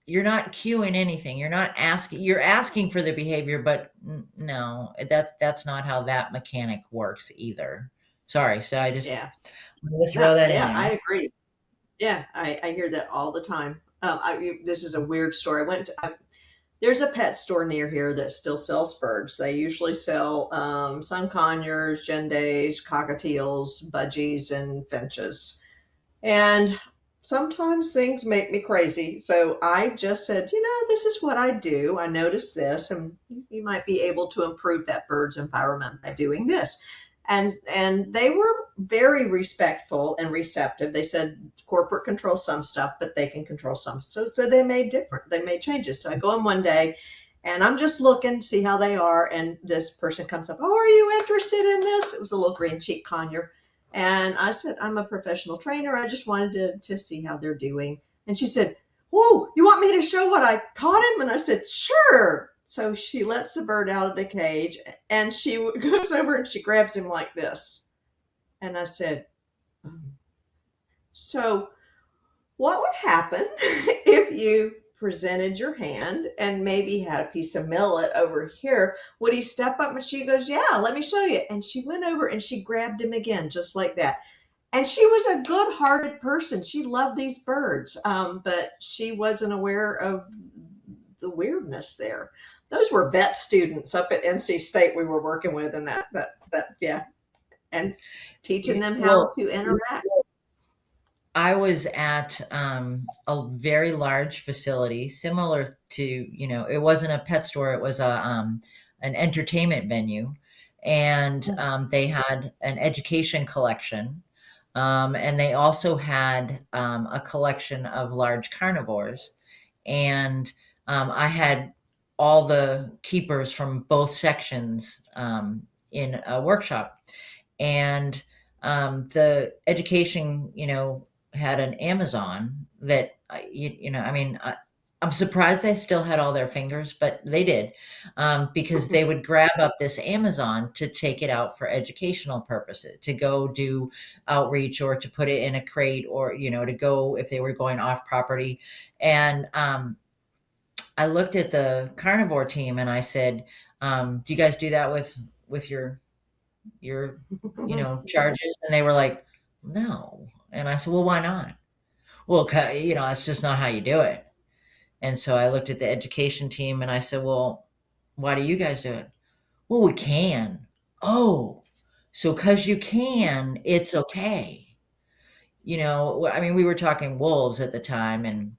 you're not cueing anything. You're asking for the behavior, but no, that's not how that mechanic works either. Sorry, so I just Yeah. wanted to No, throw that in yeah, there. I agree. Yeah, I hear that all the time. This is a weird story. There's a pet store near here that still sells birds. They usually sell sun conures, gendays, cockatiels, budgies, and finches. And sometimes things make me crazy. So I just said, this is what I do. I noticed this, and you might be able to improve that bird's environment by doing this. And they were very respectful and receptive. They said corporate controls some stuff, but they can control some. So they made changes. So I go in one day and I'm just looking to see how they are. And this person comes up, oh, are you interested in this? It was a little green cheek conure. And I said, I'm a professional trainer. I just wanted to see how they're doing. And she said, whoa, you want me to show what I taught him? And I said, sure. So she lets the bird out of the cage and she goes over and she grabs him like this. And I said, so what would happen if you presented your hand and maybe had a piece of millet over here? Would he step up? And she goes, yeah, let me show you. And she went over and she grabbed him again, just like that. And she was a good-hearted person. She loved these birds, but she wasn't aware of the weirdness there. Those were vet students up at NC State we were working with, and yeah, and teaching them how Well, to interact. I was at a very large facility, similar to, it wasn't a pet store, it was an entertainment venue, and they had an education collection, and they also had a collection of large carnivores. And I had all the keepers from both sections in a workshop. And the education, had an Amazon that I mean, I'm surprised they still had all their fingers, but they did, because they would grab up this Amazon to take it out for educational purposes, to go do outreach, or to put it in a crate, or to go if they were going off property. And I looked at the carnivore team and I said, "Do you guys do that with your charges?" And they were like, "No." And I said, "Well, why not?" "Well, that's just not how you do it." And so I looked at the education team and I said, "Well, why do you guys do it?" "Well, we can." "Oh, so because you can, it's okay." I mean, we were talking wolves at the time, and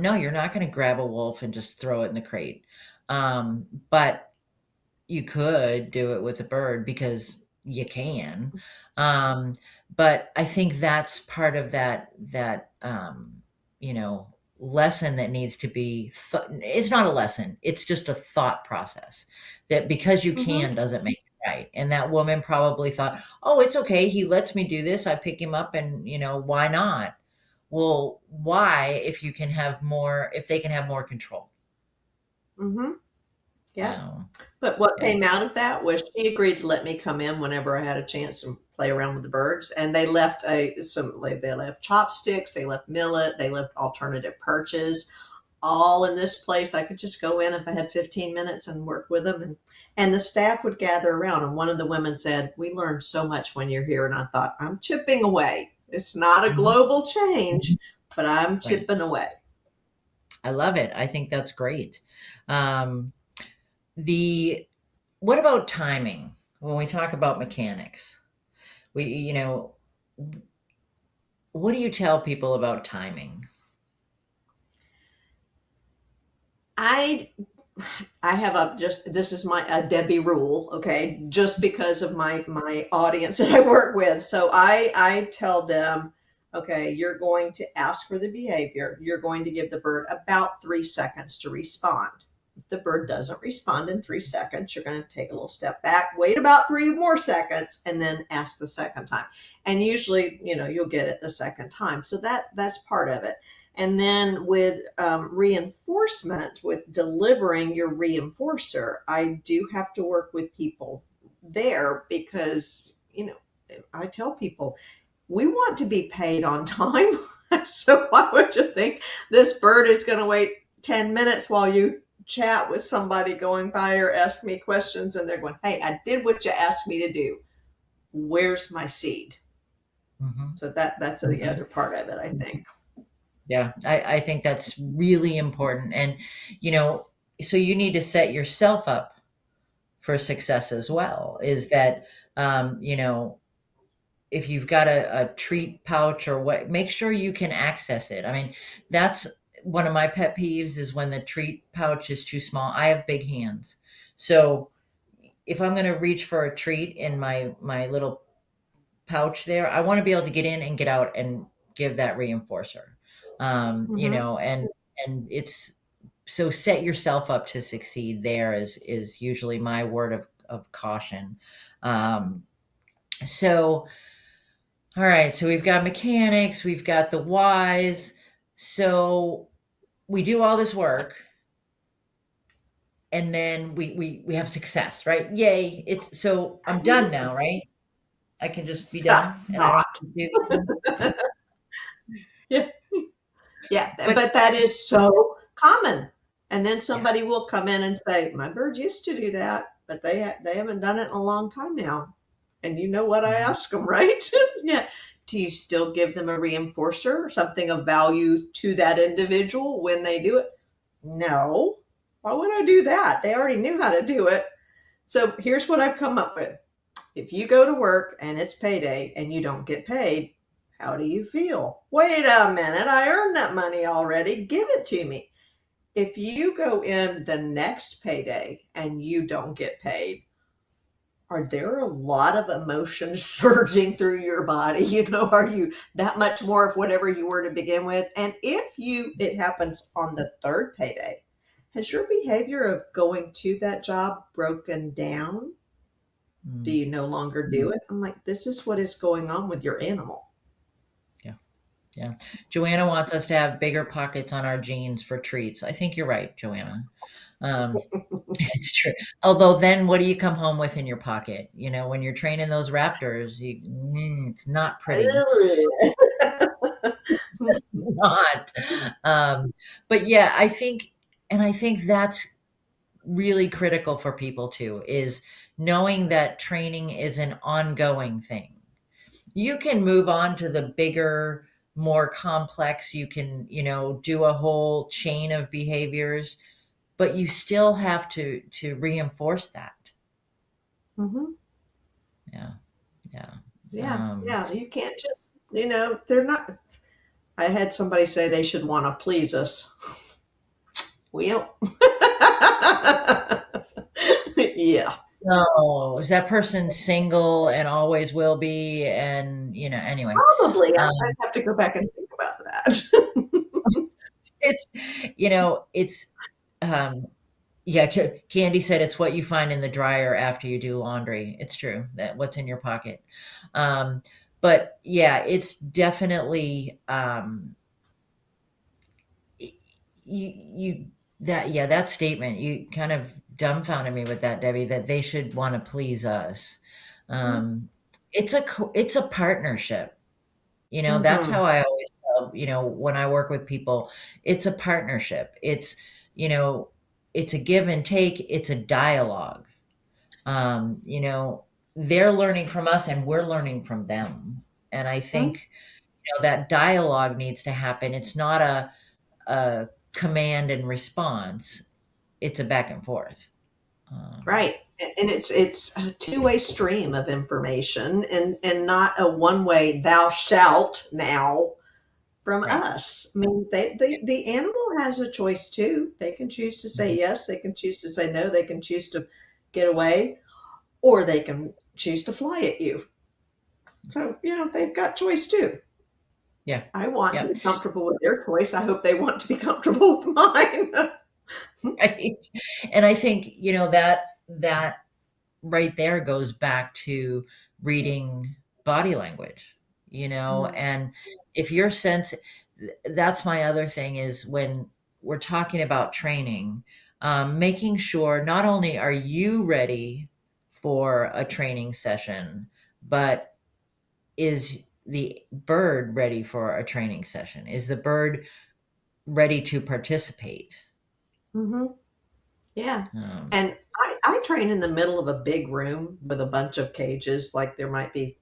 no, you're not going to grab a wolf and just throw it in the crate. But you could do it with a bird because you can. Um, but I think that's part of that you know, lesson that needs to be it's not a lesson, it's just a thought process, that because you Mhm. can doesn't make it right. And that woman probably thought, "Oh, it's okay. He lets me do this. I pick him up and, why not?" Well, why, if they can have more control? Mhm. Yeah. Um, But what yeah. came out of that was she agreed to let me come in whenever I had a chance to play around with the birds, and they left they left chopsticks, they left millet, they left alternative perches, all in this place. I could just go in if I had 15 minutes and work with them, and the staff would gather around. And one of the women said, "We learned so much when you're here." And I thought, I'm chipping away. It's not a Mhm. global change, but I'm Right. chipping away. I love it. I think that's great. Um, the What about timing? When we talk about mechanics, we you know, what do you tell people about timing? I I have a just this is my a Debbie rule, okay? Just because of my audience that I work with. So I tell them, okay, you're going to ask for the behavior. You're going to give the bird about 3 seconds to respond. If the bird doesn't respond in 3 seconds, you're going to take a little step back, wait about 3 more seconds, and then ask the second time. And usually, you'll get it the second time. So that's part of it. And then with reinforcement, with delivering your reinforcer, I do have to work with people there because, I tell people we want to be paid on time. So why would you think this bird is going to wait 10 minutes while you chat with somebody going by or ask me questions and they're going, "Hey, I did what you asked me to do. Where's my seed?" Mhm. So that's the Mhm. other part of it, I think. Yeah, I think that's really important. And, you know, so you need to set yourself up for success as well. Is that, you know, if you've got a treat pouch or what, make sure you can access it. I mean, that's one of my pet peeves, is when the treat pouch is too small. I have big hands. So if I'm going to reach for a treat in my little pouch there, I want to be able to get in and get out and give that reinforcer. Hmm. And it's so, set yourself up to succeed there is usually my word of caution. Um, so all right, so we've got mechanics, we've got the whys. So we do all this work and then we have success, right? Yay. It's so I'm done now, right? I can just be done and I don't Not. have to do this anymore? Yeah. Yeah, But but that is so common. And then yeah. somebody will come in and say, "My bird used to do that, but they haven't done it in a long time now." And you know what I Mhm. ask them, right? Yeah. Do you still give them a reinforcer or something of value to that individual when they do it? No. Why would I do that? They already knew how to do it. So here's what I've come up with. If you go to work and it's payday and you don't get paid, how do you feel? Wait a minute, I earned that money already. Give it to me. if you go in the next payday and you don't get paid, are there a lot of emotions surging through your body? Are you that much more of whatever you were to begin with? And if it happens on the third payday, has your behavior of going to that job broken down? Do Mm, you no longer do it? I'm like, this is what is going on with your animal. yeah. Yeah. Joanna wants us to have bigger pockets on our jeans for treats. I think you're right, Joanna. Um, it's true. Although then what do you come home with in your pocket? When you're training those raptors, it's not pretty. It's not. Um, but yeah, I think that's really critical for people too, is knowing that training is an ongoing thing. You can move on to the bigger, more complex, you can, do a whole chain of behaviors, but you still have to reinforce that. Hmm. Yeah. Yeah. Yeah, Um, yeah. You can't just, they're not. I had somebody say they should want to please us. Well, yeah, so is that person single and always will be? And, anyway, probably. I'd um, have to go back and think about that. it's, it's, um, yeah, Candy said it's what you find in the dryer after you do laundry. It's true that what's in your pocket. Um, but yeah, it's definitely, you that statement, you kind of dumbfounded me with that, Debbie, that they should want to please us. Um, it's a partnership. That's Mm-hmm. how I always tell, when I work with people, it's a partnership. You know, it's a give and take. It's a dialogue. Um, you know, they're learning from us and we're learning from them. And I think, that dialogue needs to happen. It's not a command and response. It's a back and forth. Um, Right. And it's a two-way stream of information, and not a one-way thou shalt now from right. us. I mean, the animal has a choice too. They can choose to say Mhm. yes, they can choose to say no, they can choose to get away, or they can choose to fly at you. So, they've got choice too. Yeah. I want to Yeah. be comfortable with their choice. I hope they want to be comfortable with mine. Right. And I think, that right there goes back to reading body language, Mhm. and if your sense that's my other thing, is when we're talking about training, making sure not only are you ready for a training session, but is the bird ready for a training session? Is the bird ready to participate? Mhm. Yeah. Um, And I train in the middle of a big room with a bunch of cages, like there might be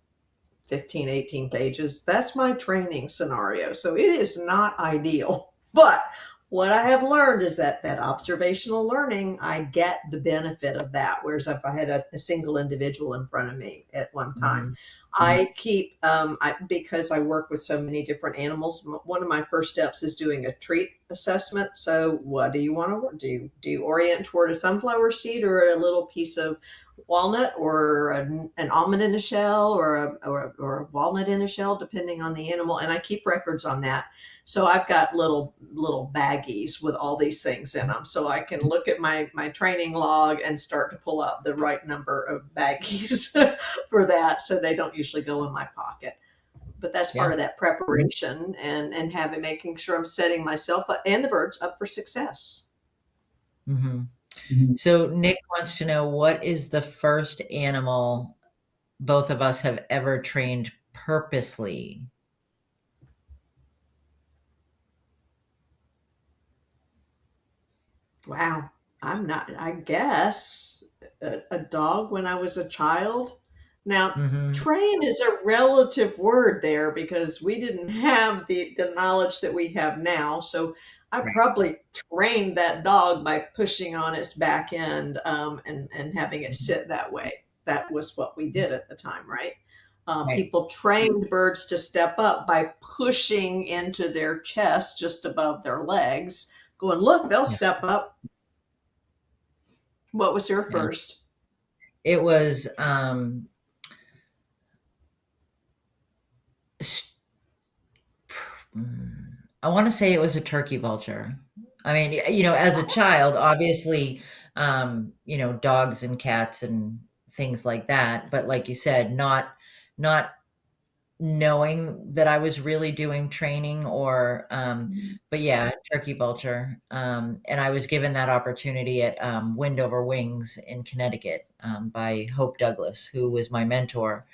15, 18 cages. That's my training scenario. So it is not ideal. But what I have learned is that observational learning, I get the benefit of that. Whereas if I had a single individual in front of me at one time, mhm. I keep, because I work with so many different animals, one of my first steps is doing a treat assessment. So what do you want to do? Do you orient toward a sunflower seed or a little piece of walnut, or an almond in a shell, or a walnut in a shell, depending on the animal. And I keep records on that. So I've got little baggies with all these things in them. So I can look at my training log and start to pull out the right number of baggies for that. So they don't usually go in my pocket. But that's part Yeah. of that preparation, and making sure I'm setting myself up and the birds up for success. Mhm. So Nick wants to know, what is the first animal both of us have ever trained purposely? Wow. I'm not, I guess, a dog when I was a child. Now, Mhm. train is a relative word there because we didn't have the knowledge that we have now. So I Right, probably trained that dog by pushing on its back end, and having it mhm, sit that way. That was what we did at the time, right? right, People trained birds to step up by pushing into their chest just above their legs, going, look, they'll Yeah. step up. What was your Yeah. first? It was s- I want to say it was a turkey vulture. I mean, as a child, obviously, dogs and cats and things like that. But like you said, not knowing that I was really doing training but yeah, turkey vulture. And I was given that opportunity at Wind Over Wings in Connecticut by Hope Douglas, who was my mentor.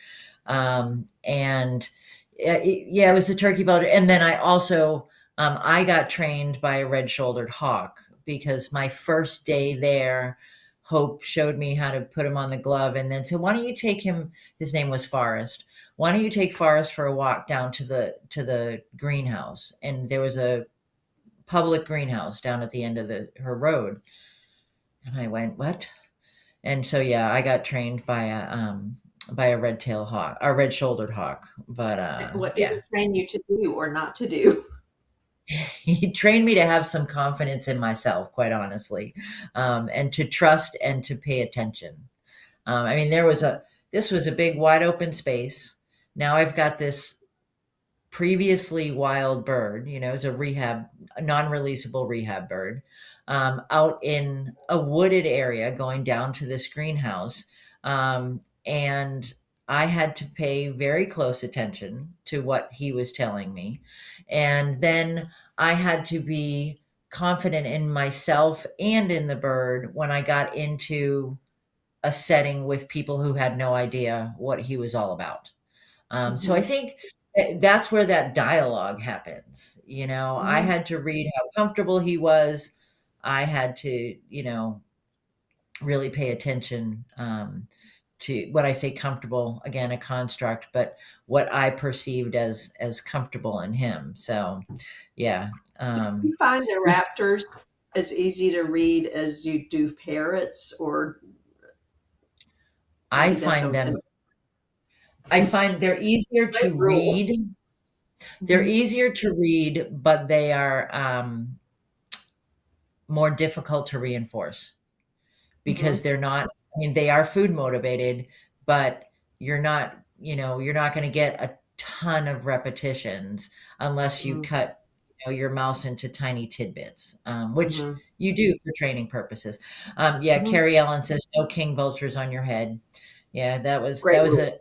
And yeah, it was the turkey vulture. And then I got trained by a red-shouldered hawk because my first day there, Hope showed me how to put him on the glove and then said, "Why don't you take him?" His name was Forrest. "Why don't you take Forrest for a walk down to the greenhouse?" And there was a public greenhouse down at the end of her road. And I went, "What?" And so yeah, I got trained by a red-shouldered hawk. But What did yeah, he train you to do or not to do? he trained me to have some confidence in myself, quite honestly, and to trust and to pay attention. I mean, this was a big, wide open space. Now I've got this previously wild bird, is a non-releasable rehab bird, out in a wooded area going down to this greenhouse. And I had to pay very close attention to what he was telling me. And then I had to be confident in myself and in the bird when I got into a setting with people who had no idea what he was all about. So I Hmm. think that's where that dialogue happens. I Hmm. had to read how comfortable he was. I had to, really pay attention to what I say comfortable, again, a construct, but what I perceived as comfortable in him. So, yeah, You find the raptors as easy to read as you do parrots, or I maybe that's find a them. I find great rule. they're Hmm. easier to read, but they are more difficult to reinforce because Hmm. they're not, I mean, they are food motivated, but you're not going to get a ton of repetitions unless you Hmm. cut, your mouse into tiny tidbits, which Hmm. you do for training purposes. Yeah, Hmm. Carrie Ellen says no king vultures on your head. Yeah, that Great was rule.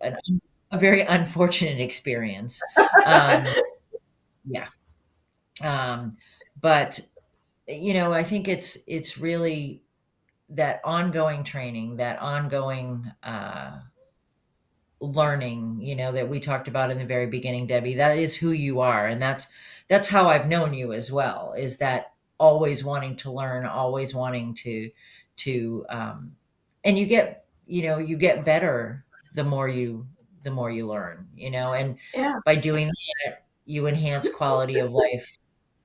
a very unfortunate experience. Um, yeah. Um, but I think it's really that ongoing training, that ongoing learning, that we talked about in the very beginning, Debbie. That is who you are, and that's how I've known you as well. Is that always wanting to learn, always wanting to and you get better the more you learn, and Yeah. by doing that, you enhance quality of life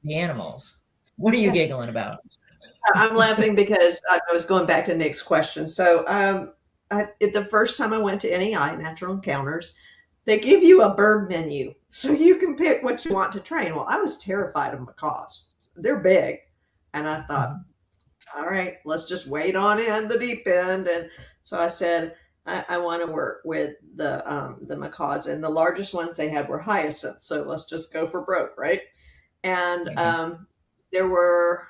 for the animals. What are you Yeah. giggling about? I'm laughing because I was going back to Nick's question. So, the first time I went to NEI, Natural Encounters, they give you a bird menu so you can pick what you want to train. Well, I was terrified of macaws. They're big. And I thought, Mhm. all right, let's just wade on in the deep end. And so I said, I want to work with the macaws, and the largest ones they had were hyacinths. So let's just go for broke, right? And Okay. there were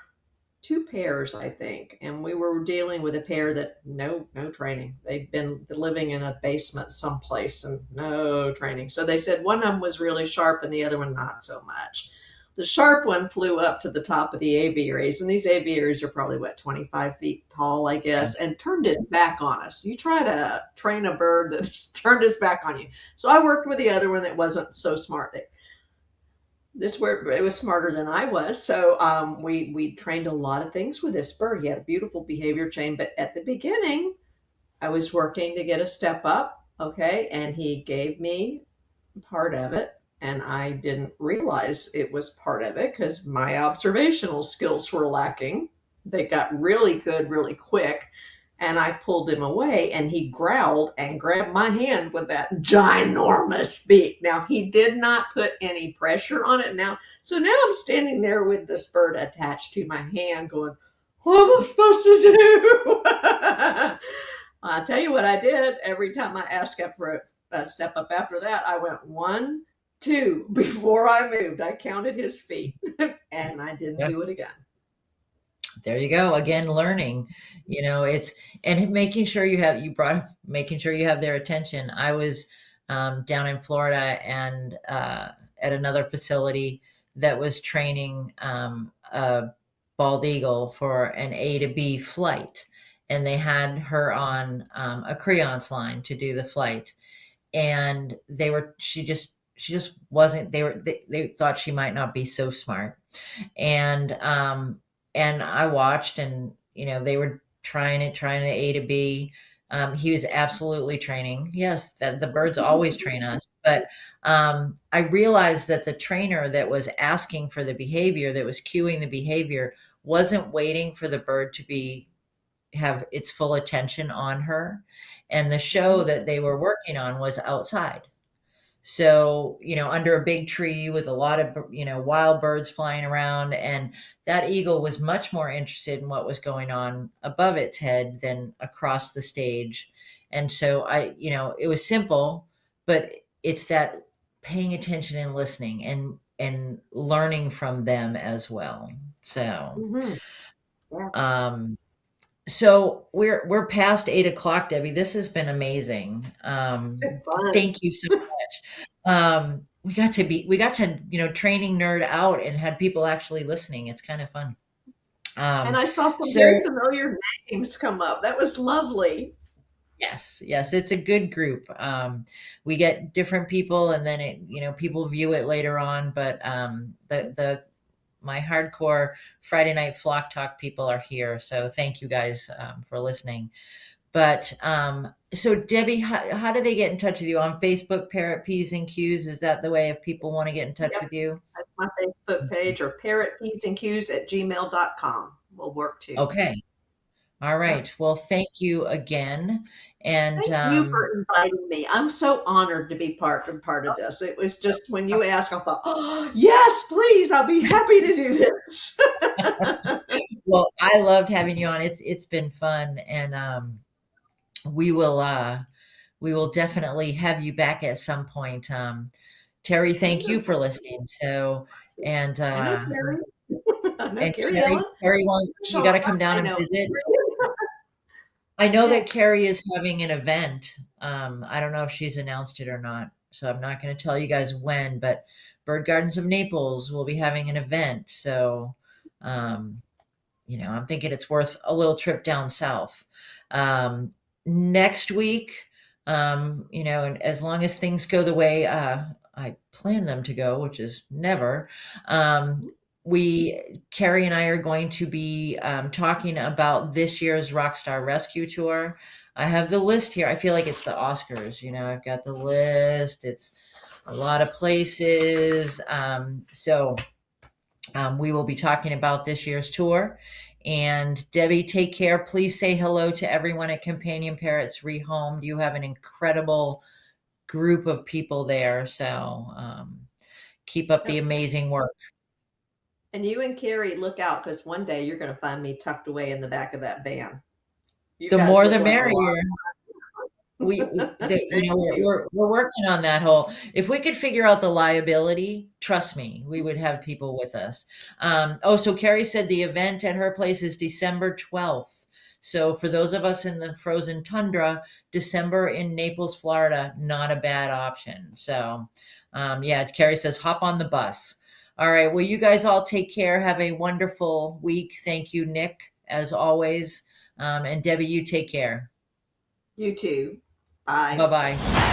two pairs, I think, and we were dealing with a pair that no training. They'd been living in a basement someplace and no training. So they said one of them was really sharp and the other one not so much. The sharp one flew up to the top of the aviaries, and these aviaries are probably what 25 feet tall, I Yeah. guess, and turned his back on us. You try to train a bird that just turned his back on you. So I worked with the other one that wasn't so smart. This where it was smarter than I was. So we trained a lot of things with this bird. He had a beautiful behavior chain, but at the beginning, I was working to get a step up, okay, and he gave me part of it, and I didn't realize it was part of it because my observational skills were lacking. They got really good really quick, And I pulled him away, and he growled and grabbed my hand with that ginormous beak. Now, he did not put any pressure on it. So now I'm standing there with this bird attached to my hand going, what am I supposed to do? I'll tell you what I did. Every time I asked up for a step up after that, I went one, two. Before I moved, I counted his feet and I didn't Yeah. do it again. There you go. Again, learning, it's, and making sure making sure you have their attention. I was down in Florida and at another facility that was training a bald eagle for an A to B flight. And they had her on a creance line to do the flight. And she just wasn't, they thought she might not be so smart. And I watched, and they were trying the A to B. He was absolutely training. Yes, that the birds always train us, but I realized that the trainer that was asking for the behavior, that was cueing the behavior, wasn't waiting for the bird to have its full attention on her, and the show that they were working on was outside. So, under a big tree with a lot of, wild birds flying around. And that eagle was much more interested in what was going on above its head than across the stage. And so it was simple, but it's that paying attention and listening and learning from them as well. So, Mm-hmm. Yeah. um, so we're past 8 o'clock, Debbie. This has been amazing. It's been fun. Thank you so much. We got to, training nerd out and had people actually listening. It's kind of fun. And Um, I saw some very so familiar names come up. That was lovely. yes, it's a good group. We get different people, and then people view it later on. But the my hardcore Friday night flock talk people are here. So thank you guys for listening. But so Debbie, how do they get in touch with you on Facebook? Parrot P's and Q's. Is that the way if people want to get in touch Yep. with you? That's my Facebook page, or parrotpsandqs@gmail.com will work too. Okay. All Yep. right. Well, thank you again. And Thank you for inviting me. I'm so honored to be part of this. It was just when you asked, I thought, oh, yes, please, I'll be happy to do this. well, I loved having you on. It's been fun, and we will uh, we will definitely have you back at some point. Terry, thank you for listening. So, and I know Terry. I know Carrie Ellen. Terry, you got to Shauna. come down I and know. visit. I know Yeah. that Carrie is having an event. I don't know if she's announced it or not, so I'm not going to tell you guys when, but Bird Gardens of Naples will be having an event. So, um, I'm thinking it's worth a little trip down south. Next week, and as long as things go the way I plan them to go, which is never, Carrie and I are going to be talking about this year's Rockstar Rescue Tour. I have the list here. I feel like it's the Oscars. I've got the list. It's a lot of places. So we will be talking about this year's tour. And Debbie, take care. Please say hello to everyone at Companion Parrots Rehomed. You have an incredible group of people there. So keep up the Yep. amazing work. And you and Carrie, look out, because one day you're going to find me tucked away in the back of that van. You The guys more look the like a lot. merrier. Thank you. We're working on that whole. If we could figure out the liability, trust me, we would have people with us. So Carrie said the event at her place is December 12th. So for those of us in the frozen tundra, December in Naples, Florida, not a bad option. So, yeah, Carrie says hop on the bus. All right. Well, you guys all take care. Have a wonderful week. Thank you, Nick, as always. And Debbie, you take care. You too. Bye. Bye bye.